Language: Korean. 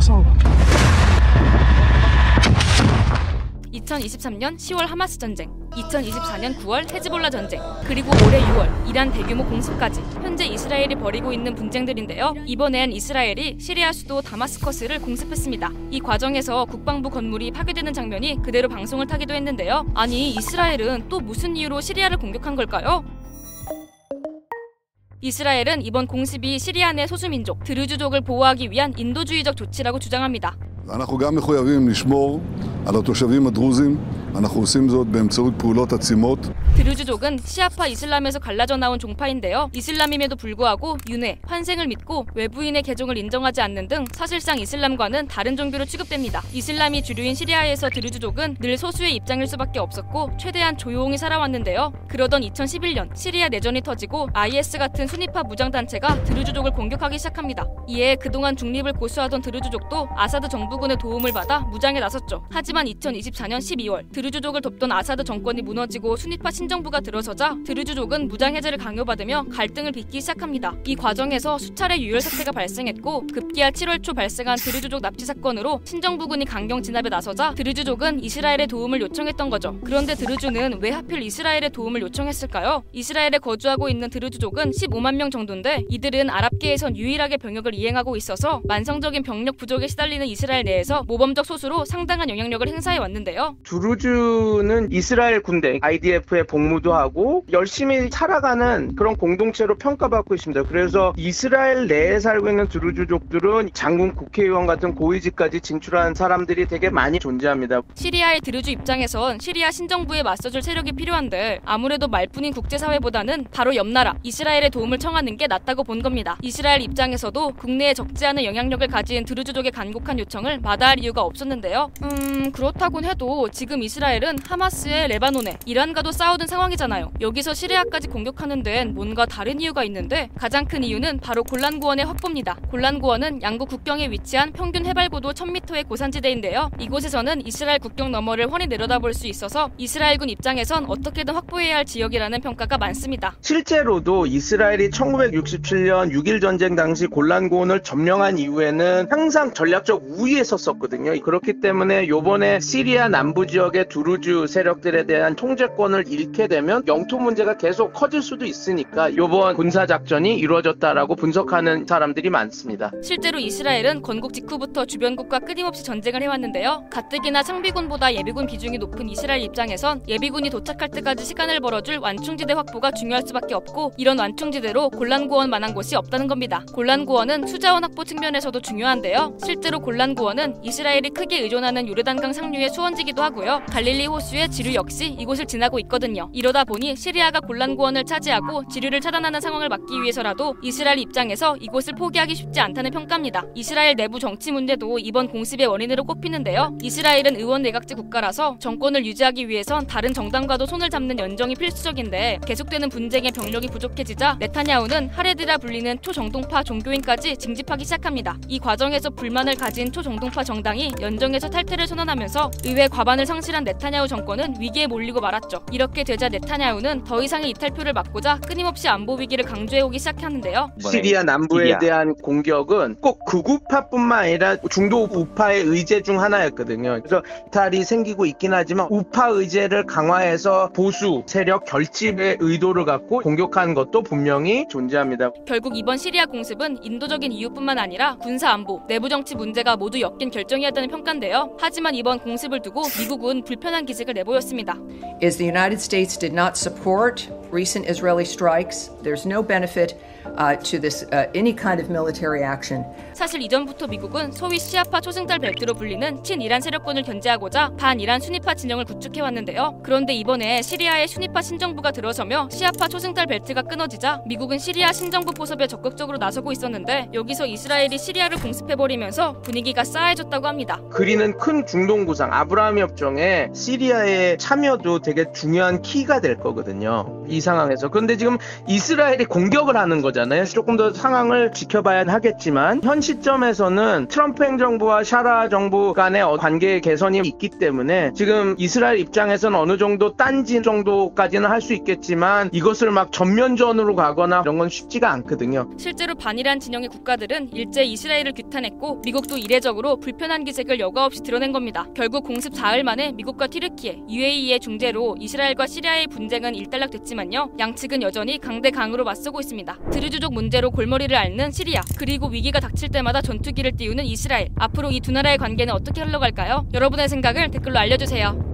الثورة. 2023년 10월 하마스 전쟁, 2024년 9월 헤즈볼라 전쟁, 그리고 올해 6월 이란 대규모 공습까지 현재 이스라엘이 벌이고 있는 분쟁들인데요. 이번엔 이스라엘이 시리아 수도 다마스커스를 공습했습니다. 이 과정에서 국방부 건물이 파괴되는 장면이 그대로 방송을 타기도 했는데요. 아니, 이스라엘은 또 무슨 이유로 시리아를 공격한 걸까요? 이스라엘은 이번 공습이 시리아 내 소수민족 드루즈족을 보호하기 위한 인도주의적 조치라고 주장합니다. אנחנו גם מחויבים לשמור על התושבים הדרוזים. אנחנו עושים זאת באמצעות פעולות עצימות. 드루즈족은 시아파 이슬람에서 갈라져 나온 종파인데요. 이슬람임에도 불구하고 윤회, 환생을 믿고 외부인의 개종을 인정하지 않는 등 사실상 이슬람과는 다른 종교로 취급됩니다. 이슬람이 주류인 시리아에서 드루즈족은 늘 소수의 입장일 수밖에 없었고 최대한 조용히 살아왔는데요. 그러던 2011년 시리아 내전이 터지고 IS 같은 순위파 무장단체가 드루즈족을 공격하기 시작합니다. 이에 그동안 중립을 고수하던 드루즈족도 아사드 정부군의 도움을 받아 무장에 나섰죠. 하지만 2024년 12월 드루즈족을 돕던 아사드 정권이 무너지고 순위파 신정부가 들어서자 드루즈족은 무장 해제를 강요받으며 갈등을 빚기 시작합니다. 이 과정에서 수차례 유혈 사태가 발생했고 급기야 7월 초 발생한 드루즈족 납치 사건으로 신정부군이 강경 진압에 나서자 드루즈족은 이스라엘의 도움을 요청했던 거죠. 그런데 드루즈는 왜 하필 이스라엘의 도움을 요청했을까요? 이스라엘에 거주하고 있는 드루즈족은 15만 명 정도인데 이들은 아랍계에선 유일하게 병역을 이행하고 있어서 만성적인 병력 부족에 시달리는 이스라엘 내에서 모범적 소수로 상당한 영향력을 행사해 왔는데요. 드루즈는 이스라엘 군대 IDF에 복무도 하고 열심히 살아가는 그런 공동체로 평가받고 있습니다. 그래서 이스라엘 내에 살고 있는 드루즈족들은 장군, 국회의원 같은 고위직까지 진출한 사람들이 되게 많이 존재합니다. 시리아의 드루즈 입장에선 시리아 신정부에 맞서줄 세력이 필요한데 아무래도 말뿐인 국제사회보다는 바로 옆나라 이스라엘의 도움을 청하는 게 낫다고 본 겁니다. 이스라엘 입장에서도 국내에 적지 않은 영향력을 가진 드루즈족의 간곡한 요청을 마다할 이유가 없었는데요. 그렇다곤 해도 지금 이스라엘은 하마스에 레바논에 이란과도 싸우는 상황이잖아요. 여기서 시리아까지 공격하는 데엔 뭔가 다른 이유가 있는데 가장 큰 이유는 바로 골란고원의 확보입니다. 골란고원은 양국 국경에 위치한 평균 해발고도 1000m의 고산지대인데요. 이곳에서는 이스라엘 국경 너머를 훤히 내려다볼 수 있어서 이스라엘군 입장에선 어떻게든 확보해야 할 지역이라는 평가가 많습니다. 실제로도 이스라엘이 1967년 6.1 전쟁 당시 골란고원을 점령한 이후에는 항상 전략적 우위에 섰었거든요. 그렇기 때문에 이번에 시리아 남부 지역의 드루즈 세력들에 대한 통제권을 잃게 되면 영토 문제가 계속 커질 수도 있으니까 이번 군사작전이 이루어졌다라고 분석하는 사람들이 많습니다. 실제로 이스라엘은 건국 직후부터 주변국과 끊임없이 전쟁을 해왔는데요. 가뜩이나 상비군보다 예비군 비중이 높은 이스라엘 입장에선 예비군이 도착할 때까지 시간을 벌어줄 완충지대 확보가 중요할 수밖에 없고 이런 완충지대로 골란고원만한 곳이 없다는 겁니다. 골란고원은 수자원 확보 측면에서도 중요한데요. 실제로 골란고원은 이스라엘이 크게 의존하는 요르단강 상류의 수원지기도 하고요. 갈릴리 호수의 지류 역시 이곳을 지나고 있거든요. 이러다 보니 시리아가 골란고원을 차지하고 지류를 차단하는 상황을 막기 위해서라도 이스라엘 입장에서 이곳을 포기하기 쉽지 않다는 평가입니다. 이스라엘 내부 정치 문제도 이번 공습의 원인으로 꼽히는데요. 이스라엘은 의원 내각제 국가라서 정권을 유지하기 위해선 다른 정당과도 손을 잡는 연정이 필수적인데 계속되는 분쟁에 병력이 부족해지자 네타냐후는 하레드라 불리는 초정동파 종교인까지 징집하기 시작합니다. 이 과정에서 불만을 가진 초정동파 정당이 연정에서 탈퇴를 선언하면서 의회 과반을 상실한 네타냐후 정권은 위기에 몰리고 말았죠. 이렇게 되자 네타냐후는 더 이상의 이탈표를 막고자 끊임없이 안보 위기를 강조해오기 시작하는데요. 시리아 남부에 대한 공격은 꼭 극우파뿐만 아니라 중도 우파의 의제 중 하나였거든요. 그래서 이탈이 생기고 있긴 하지만 우파 의제를 강화해서 보수 세력 결집의 의도를 갖고 공격한 것도 분명히 존재합니다. 결국 이번 시리아 공습은 인도적인 이유뿐만 아니라 군사 안보, 내부 정치 문제가 모두 엮인 결정이었다는 평가인데요. 하지만 이번 공습을 두고 미국은 불편한 기색을 내보였습니다. Is the United States did not support recent Israeli strikes. There's no benefit to this any kind of military action. 사실 이전부터 미국은 소위 시아파 초승달 벨트로 불리는 친이란 세력권을 견제하고자 반이란 순위파 진영을 구축해왔는데요. 그런데 이번에 시리아의 순위파 신정부가 들어서며 시아파 초승달 벨트가 끊어지자 미국은 시리아 신정부 포섭에 적극적으로 나서고 있었는데 여기서 이스라엘이 시리아를 공습해버리면서 분위기가 싸해졌다고 합니다. 그리는 큰 중동 구상 아브라함 협정에 시리아의 참여도 되게 중요한 키가 될 거거든요. 이 상황에서. 그런데 지금 이스라엘이 공격을 하는 거죠. 거잖아요. 조금 더 상황을 지켜봐야 하겠지만 현 시점에서는 트럼프 행정부와 샤라 정부 간의 관계 개선이 있기 때문에 지금 이스라엘 입장에서는 어느 정도 딴지 정도까지는 할 수 있겠지만 이것을 막 전면전으로 가거나 이런 건 쉽지가 않거든요. 실제로 반이란 진영의 국가들은 일제 이스라엘을 규탄했고 미국도 이례적으로 불편한 기색을 여과 없이 드러낸 겁니다. 결국 공습 4일 만에 미국과 튀르키예, UAE의 중재로 이스라엘과 시리아의 분쟁은 일단락됐지만요. 양측은 여전히 강대강으로 맞서고 있습니다. 드루즈족 문제로 골머리를 앓는 시리아, 그리고 위기가 닥칠 때마다 전투기를 띄우는 이스라엘. 앞으로 이 두 나라의 관계는 어떻게 흘러갈까요? 여러분의 생각을 댓글로 알려주세요.